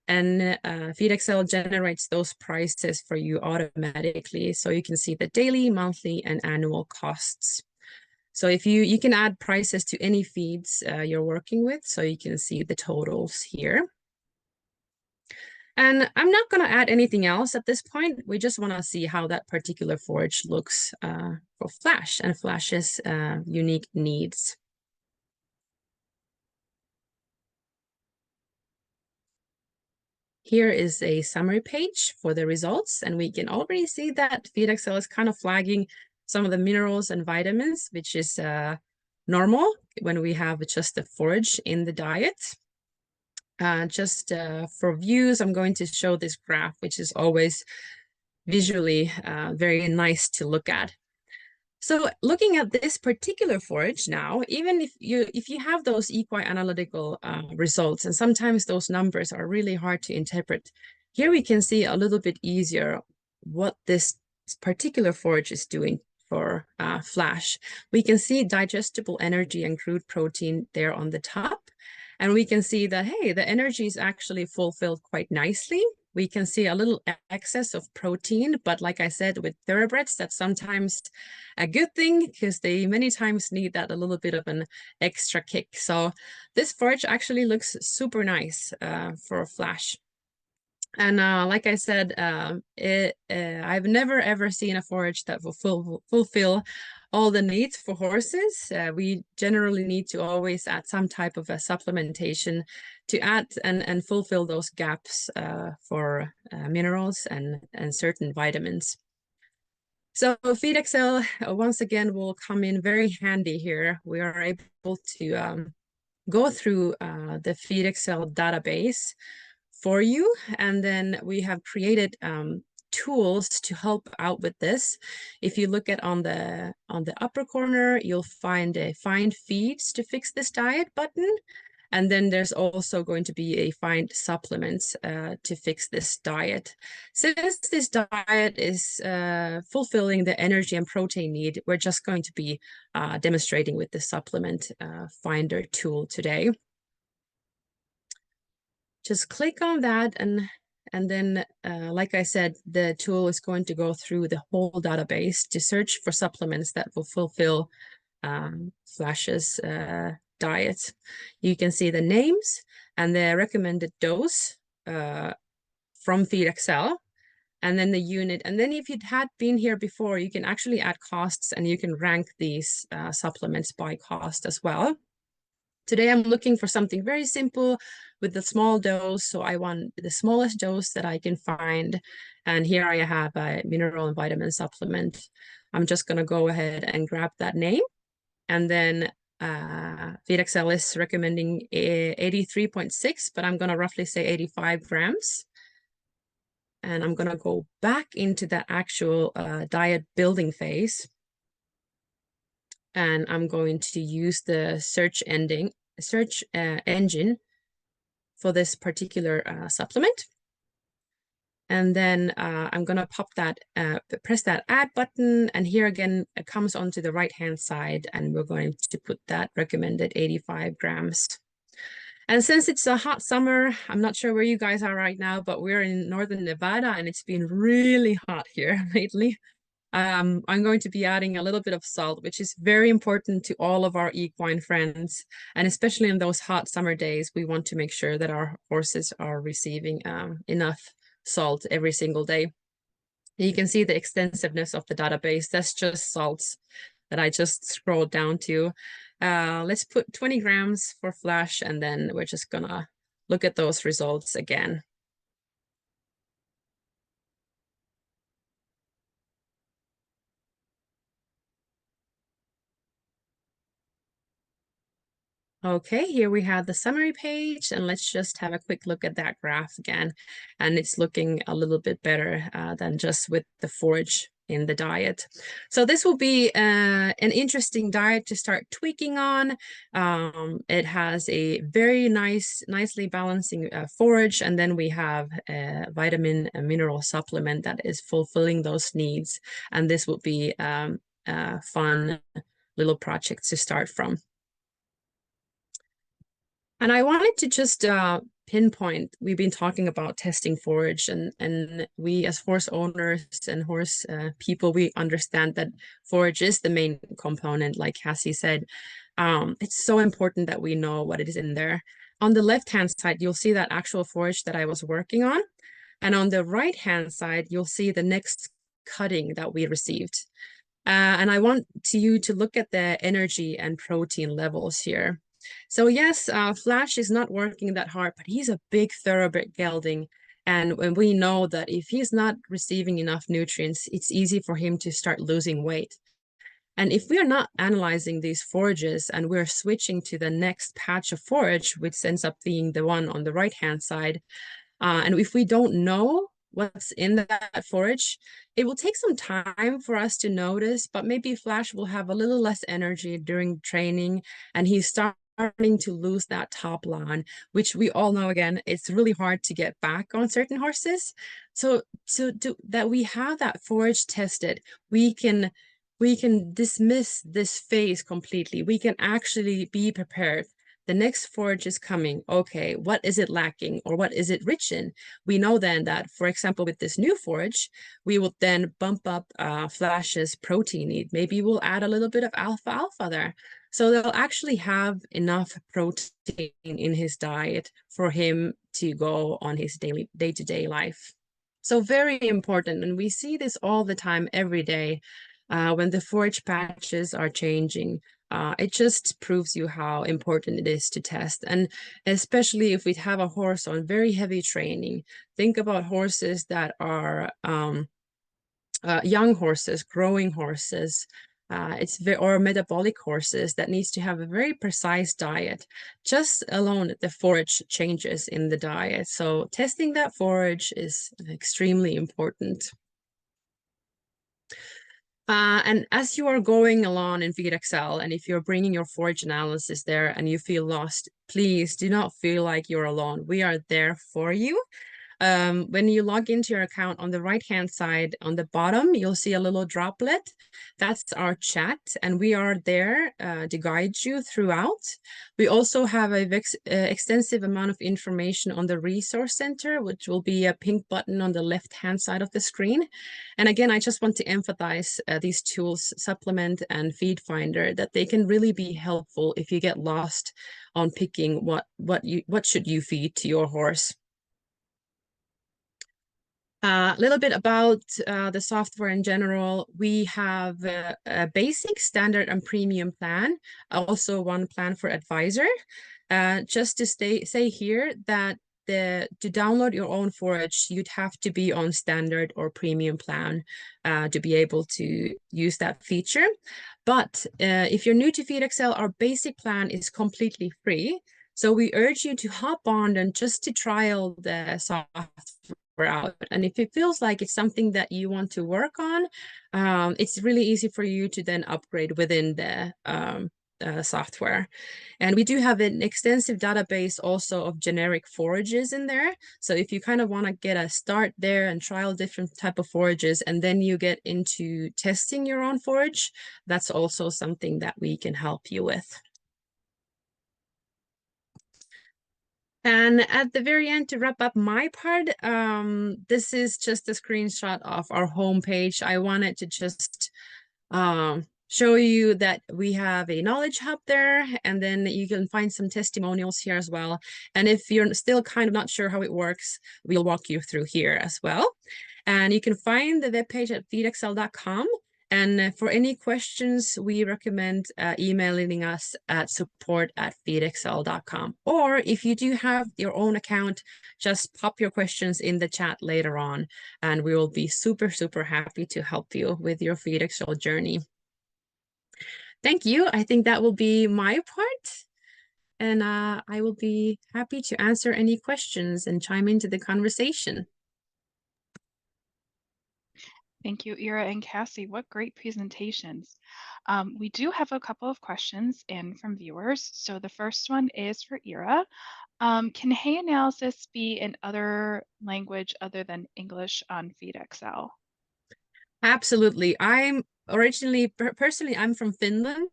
And FeedXL generates those prices for you automatically. So you can see the daily, monthly, and annual costs. So if you can add prices to any feeds you're working with, so you can see the totals here. And I'm not going to add anything else at this point. We just want to see how that particular forage looks for Flash and Flash's unique needs. Here is a summary page for the results, and we can already see that FeedXL is kind of flagging some of the minerals and vitamins, which is normal when we have just the forage in the diet. Just for views, I'm going to show this graph, which is always visually very nice to look at. So looking at this particular forage now, even if you have those Equi-Analytical results, and sometimes those numbers are really hard to interpret, here we can see a little bit easier what this particular forage is doing for Flash. We can see digestible energy and crude protein there on the top. And we can see that, hey, the energy is actually fulfilled quite nicely. We can see a little excess of protein, but like I said, with thoroughbreds, that's sometimes a good thing because they many times need that a little bit of an extra kick. So this forage actually looks super nice for Flash. And like I said, I've never ever seen a forage that will fulfill all the needs for horses. We generally need to always add some type of a supplementation to add and fulfill those gaps for minerals and certain vitamins. So FeedXL once again will come in very handy here. We are able to go through the FeedXL database for you, and then we have created tools to help out with this. If you look at on the upper corner, you'll find a find feeds to fix this diet button. And then there's also going to be a find supplements to fix this diet. Since this diet is fulfilling the energy and protein need, we're just going to be demonstrating with the supplement finder tool today. Just click on that, and then like I said, the tool is going to go through the whole database to search for supplements that will fulfill Flash's diet. You can see the names and the recommended dose from FeedXL, and then the unit. And then if you had been here before, you can actually add costs, and you can rank these supplements by cost as well. Today I'm looking for something very simple with the small dose, so I want the smallest dose that I can find. And here I have a mineral and vitamin supplement. I'm just going to go ahead and grab that name, and then FeedXL is recommending 83.6, but I'm going to roughly say 85 grams. And I'm going to go back into the actual diet building phase. And I'm going to use the search engine for this particular supplement. And then I'm going to press that add button. And here again, it comes onto the right-hand side, and we're going to put that recommended 85 grams. And since it's a hot summer, I'm not sure where you guys are right now, but we're in northern Nevada, and it's been really hot here lately. I'm going to be adding a little bit of salt, which is very important to all of our equine friends. And especially in those hot summer days, we want to make sure that our horses are receiving enough salt every single day. You can see the extensiveness of the database. That's just salts that I just scrolled down to. Let's put 20 grams for Flash, and then we're just gonna look at those results again. Okay, here we have the summary page, and let's just have a quick look at that graph again. And it's looking a little bit better than just with the forage in the diet. So this will be an interesting diet to start tweaking on. It has a very nicely balancing forage, and then we have a vitamin and mineral supplement that is fulfilling those needs. And this will be a fun little project to start from. And I wanted to just pinpoint, we've been talking about testing forage, and we as horse owners and horse people, we understand that forage is the main component, like Cassie said. It's so important that we know what it is in there. On the left-hand side, you'll see that actual forage that I was working on. And on the right-hand side, you'll see the next cutting that we received. And I want you to look at the energy and protein levels here. So yes, Flash is not working that hard, but he's a big thoroughbred gelding. And when we know that if he's not receiving enough nutrients, it's easy for him to start losing weight. And if we are not analyzing these forages and we're switching to the next patch of forage, which ends up being the one on the right-hand side, and if we don't know what's in that forage, it will take some time for us to notice, but maybe Flash will have a little less energy during training, and he's starting to lose that top line, which we all know, again, it's really hard to get back on certain horses. So that we have that forage tested, we can dismiss this phase completely. We can actually be prepared. The next forage is coming. Okay, what is it lacking, or what is it rich in? We know then that, for example, with this new forage, we will then bump up Flash's protein need. Maybe we'll add a little bit of alfalfa there. So they'll actually have enough protein in his diet for him to go on his daily day-to-day life. So very important. And we see this all the time, every day, when the forage patches are changing. It just proves you how important it is to test. And especially if we have a horse on very heavy training, think about horses that are young horses, growing horses, or metabolic horses that needs to have a very precise diet. Just alone the forage changes in the diet. So testing that forage is extremely important. And as you are going along in FeedXL, and if you're bringing your forage analysis there and you feel lost, please do not feel like you're alone. We are there for you. When you log into your account, on the right-hand side, on the bottom, you'll see a little droplet. That's our chat, and we are there to guide you throughout. We also have a extensive amount of information on the Resource Center, which will be a pink button on the left-hand side of the screen. And again, I just want to emphasize these tools, Supplement and Feed Finder, that they can really be helpful if you get lost on picking what should you feed to your horse. A little bit about the software in general. We have a basic, standard, and premium plan. Also one plan for advisor. Just to say here that to download your own forage, you'd have to be on standard or premium plan to be able to use that feature. But if you're new to FeedXL, our basic plan is completely free. So we urge you to hop on and just to trial the software out. And if it feels like it's something that you want to work on, it's really easy for you to then upgrade within the software. And we do have an extensive database also of generic forages in there. So if you kind of want to get a start there and trial different type of forages, and then you get into testing your own forage, that's also something that we can help you with. And at the very end, to wrap up my part, this is just a screenshot of our homepage. I wanted to just show you that we have a knowledge hub there, and then you can find some testimonials here as well. And if you're still kind of not sure how it works, we'll walk you through here as well. And you can find the webpage at feedxl.com. And for any questions, we recommend emailing us at support@feedxl.com. Or if you do have your own account, just pop your questions in the chat later on, and we will be super, super happy to help you with your FeedXL journey. Thank you. I think that will be my part. And I will be happy to answer any questions and chime into the conversation. Thank you, Ira and Cassie. What great presentations. We do have a couple of questions in from viewers. So the first one is for Ira. Can hay analysis be in other language other than English on FeedXL? Absolutely. I'm originally, personally, I'm from Finland,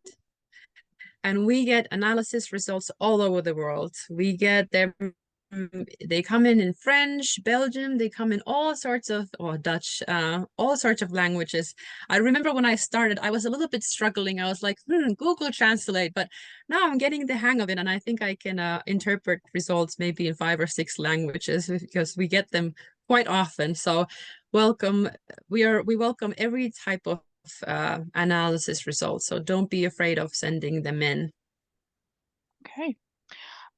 and we get analysis results all over the world. We get them, they come in French, Belgium, they come in all sorts of, or Dutch, all sorts of languages. I remember when I started, I was a little bit struggling. I was like, Google Translate, but now I'm getting the hang of it, and I think I can interpret results maybe in 5 or 6 languages because we get them quite often. So welcome. We welcome every type of analysis results. So don't be afraid of sending them in. Okay.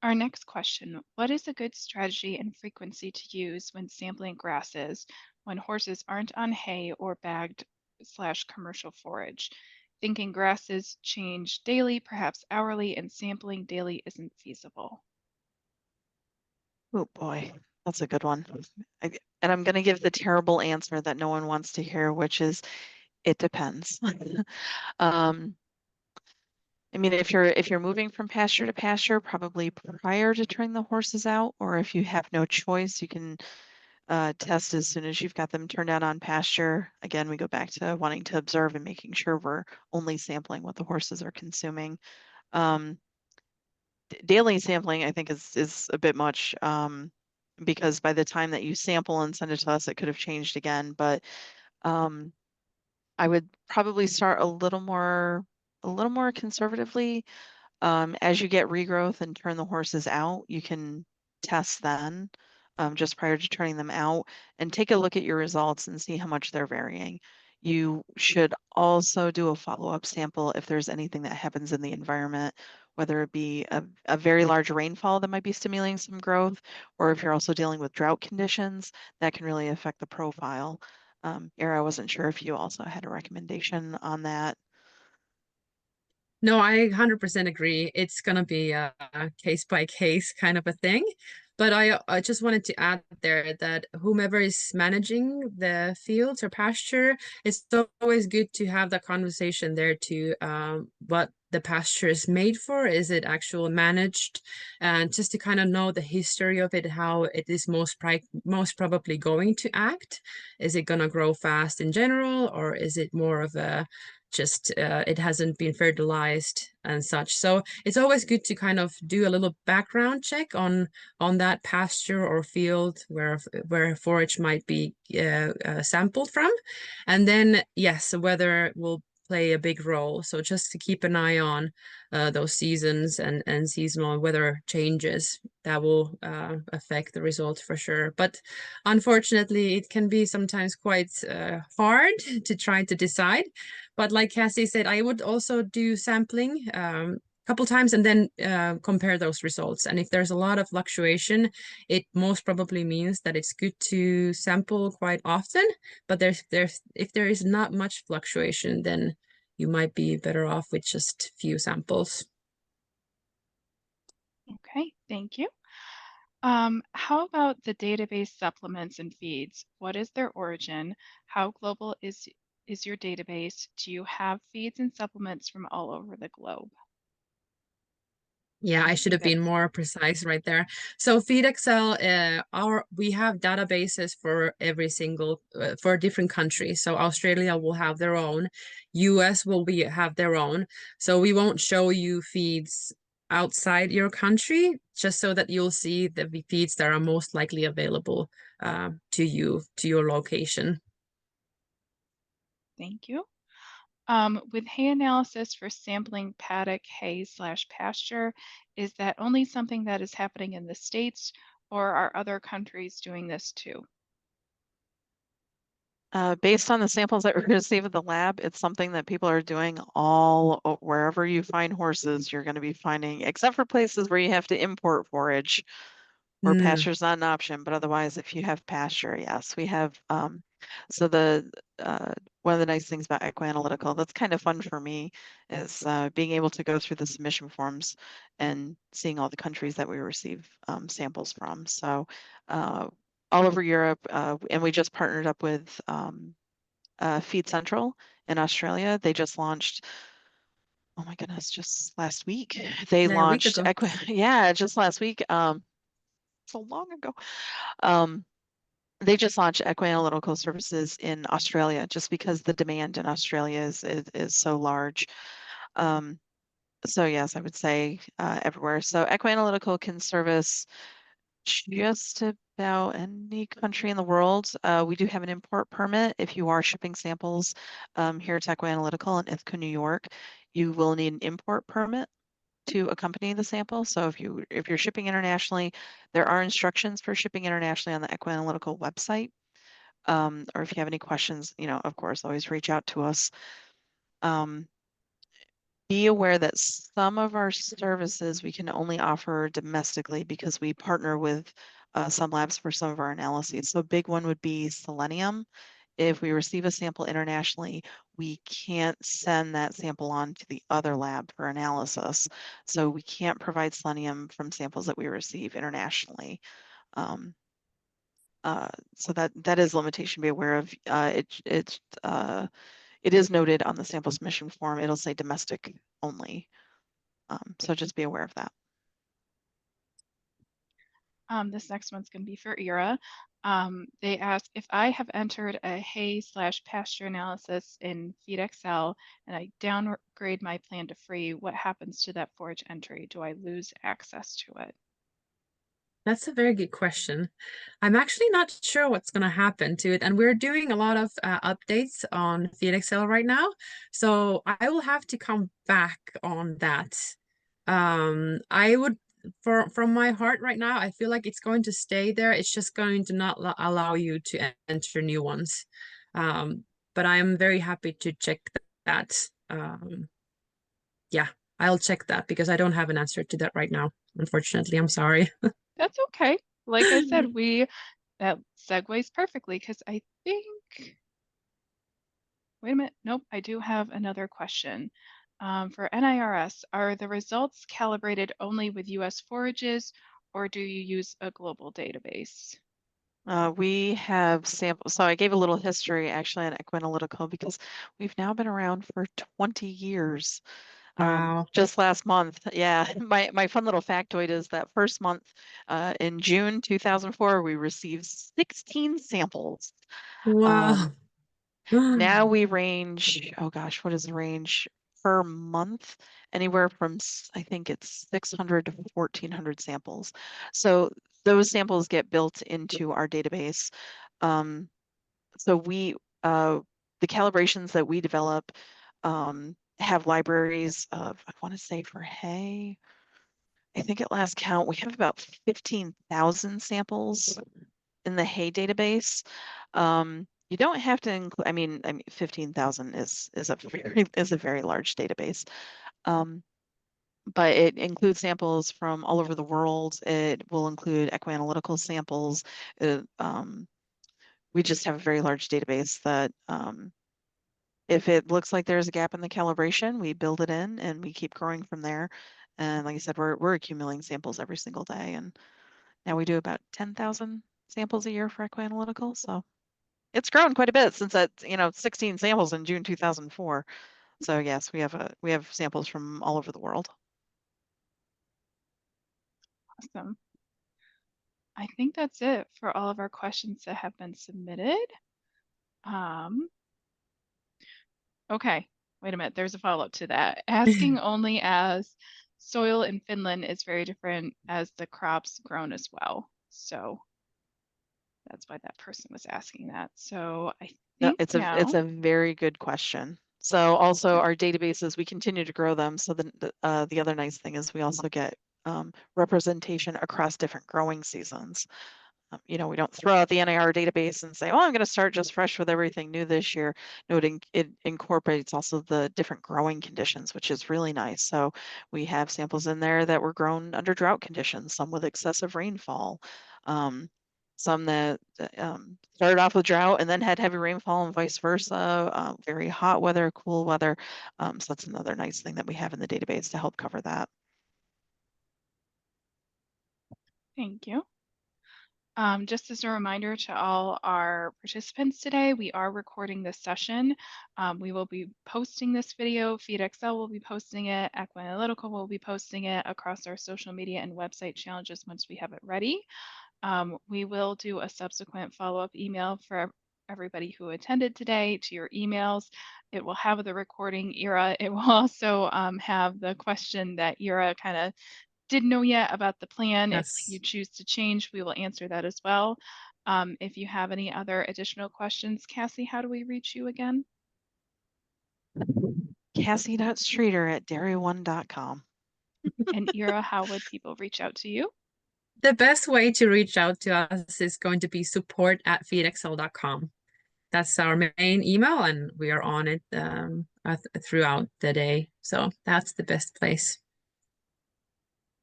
Our next question, what is a good strategy and frequency to use when sampling grasses when horses aren't on hay or bagged/commercial forage? Thinking grasses change daily, perhaps hourly, and sampling daily isn't feasible. Oh boy, that's a good one. And I'm going to give the terrible answer that no one wants to hear, which is it depends. I mean, if you're moving from pasture to pasture, probably prior to turning the horses out, or if you have no choice, you can test as soon as you've got them turned out on pasture. Again, we go back to wanting to observe and making sure we're only sampling what the horses are consuming. Daily sampling, I think, is a bit much because by the time that you sample and send it to us, it could have changed again. But I would probably start a little more a little more conservatively. As you get regrowth and turn the horses out, you can test then, just prior to turning them out, and take a look at your results and see how much they're varying. You should also do a follow-up sample if there's anything that happens in the environment, whether it be a very large rainfall that might be stimulating some growth, or if you're also dealing with drought conditions, that can really affect the profile. Era, I wasn't sure if you also had a recommendation on that. No, I 100% agree. It's gonna be a case by case kind of a thing. But I just wanted to add there that whomever is managing the fields or pasture, it's always good to have that conversation there to what the pasture is made for. Is it actual managed? And just to kind of know the history of it, how it is most probably going to act. Is it gonna grow fast in general, or is it more of a just it hasn't been fertilized and such. So it's always good to kind of do a little background check on that pasture or field where forage might be sampled from, and then yes, weather will play a big role. So just to keep an eye on those seasons and seasonal weather changes that will affect the result for sure. But unfortunately, it can be sometimes quite hard to try to decide. But like Cassie said, I would also do sampling a couple times and then compare those results. And if there's a lot of fluctuation, it most probably means that it's good to sample quite often. But if there is not much fluctuation, then you might be better off with just few samples. Okay, thank you. How about the database supplements and feeds? What is their origin? How global is your database? Do you have feeds and supplements from all over the globe? Yeah, I I should think have been that's more precise right there. So FeedXL, we have databases for every single for different countries. So Australia will have their own, US will have their own. So we won't show you feeds outside your country, just so that you'll see the feeds that are most likely available to you to your location. thank you. With hay analysis for sampling paddock hay slash pasture, is that only something that is happening in the States, or are other countries doing this too? Based on the samples that we receive at the lab, it's something that people are doing wherever you find horses, you're going to be finding, except for places where you have to import forage, where Mm, pasture's not an option. But otherwise, if you have pasture, yes, we have. So the one of the nice things about Equi-Analytical that's kind of fun for me is being able to go through the submission forms and seeing all the countries that we receive samples from. So all over Europe, and we just partnered up with Feed Central in Australia. They just launched, oh my goodness, just last week. They a week launched ago. yeah, just last week. So long ago. Um, they just launched Equi-Analytical services in Australia just because the demand in Australia is so large. Um, so yes, I would say everywhere. So Equi-Analytical can service just about any country in the world. We do have an import permit. If you are shipping samples here at Equi-Analytical in Ithaca, New York, you will need an import permit to accompany the sample. So if you're shipping internationally, there are instructions for shipping internationally on the Equi-Analytical website. Or if you have any questions, of course, always reach out to us. Um, be aware that some of our services we can only offer domestically because we partner with some labs for some of our analyses. So a big one would be selenium. If we receive a sample internationally, we can't send that sample on to the other lab for analysis. So we can't provide selenium from samples that we receive internationally. Um, so that is a limitation to be aware of. It is noted on the sample submission form. It'll say domestic only. So just be aware of that. This next one's going to be for Ira. They ask if I have entered a hay slash pasture analysis in FeedXL and I downgrade my plan to free, what happens to that forage entry? Do I lose access to it? That's a very good question. I'm actually not sure what's going to happen to it, and we're doing a lot of updates on FeedXL right now, so I will have to come back on that. I would, from my heart right now, I feel like it's going to stay there. It's just going to not allow you to enter new ones. Um, but I'm very happy to check that. Yeah, I'll check that because I don't have an answer to that right now. Unfortunately, I'm sorry. That's okay. Like I said, that segues perfectly because I think, wait a minute, nope, I do have another question. For NIRS, are the results calibrated only with US forages or do you use a global database? We have samples. So I gave a little history actually on Equi-Analytical because we've now been around for 20 years. Wow. Just last month, yeah. My fun little factoid is that first month in June 2004, we received 16 samples. Wow. Now we range, oh gosh, what is the range per month? Anywhere from, I think it's 600 to 1400 samples. So those samples get built into our database. Um, so the calibrations that we develop have libraries of, I want to say for hay, I think at last count, we have about 15,000 samples in the hay database. You don't have to include, I mean, 15,000 is a very is a very large database. But it includes samples from all over the world. It will include equi-analytical samples. We just have a very large database that if it looks like there's a gap in the calibration, we build it in and we keep growing from there. And like I said, we're accumulating samples every single day. And now we do about 10,000 samples a year for equi-analytical. So it's grown quite a bit since that, 16 samples in June 2004. So yes, we have samples from all over the world. Awesome. I think that's it for all of our questions that have been submitted. Um, okay, wait a minute, there's a follow-up to that. Asking only as soil in Finland is very different as the crops grown as well. So that's why that person was asking that. So I No, think it's now, a very good question. So also our databases, we continue to grow them. So the other nice thing is we also get representation across different growing seasons. We don't throw out the NIR database and say, oh, I'm going to start just fresh with everything new this year. No, it incorporates also the different growing conditions, which is really nice. So we have samples in there that were grown under drought conditions, some with excessive rainfall, some that started off with drought and then had heavy rainfall and vice versa, very hot weather, cool weather. So that's another nice thing that we have in the database to help cover that. thank you. Just as a reminder to all our participants today, we are recording this session. We will be posting this video. FeedXL will be posting it. Equi-Analytical will be posting it across our social media and website challenges once we have it ready. We will do a subsequent follow-up email for everybody who attended today to your emails. It will have the recording, Ira. It will also have the question that Ira kind of didn't know yet about the plan. If you Yes. choose to change, we will answer that as well. If you have any other additional questions, Cassie, how do we reach you again? Cassie.streeter@dairy1.com. And Ira, how would people reach out to you? The best way to reach out to us is going to be support@feedxl.com. That's our main email, and we are on it throughout the day. So that's the best place.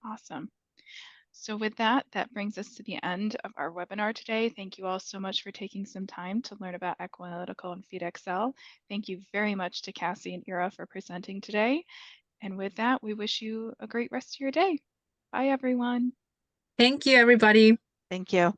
Awesome. So with that, that brings us to the end of our webinar today. Thank you all so much for taking some time to learn about Equi-Analytical and FeedXL. Thank you very much to Cassie and Ira for presenting today. And with that, we wish you a great rest of your day. Bye, everyone. Thank you, everybody. Thank you.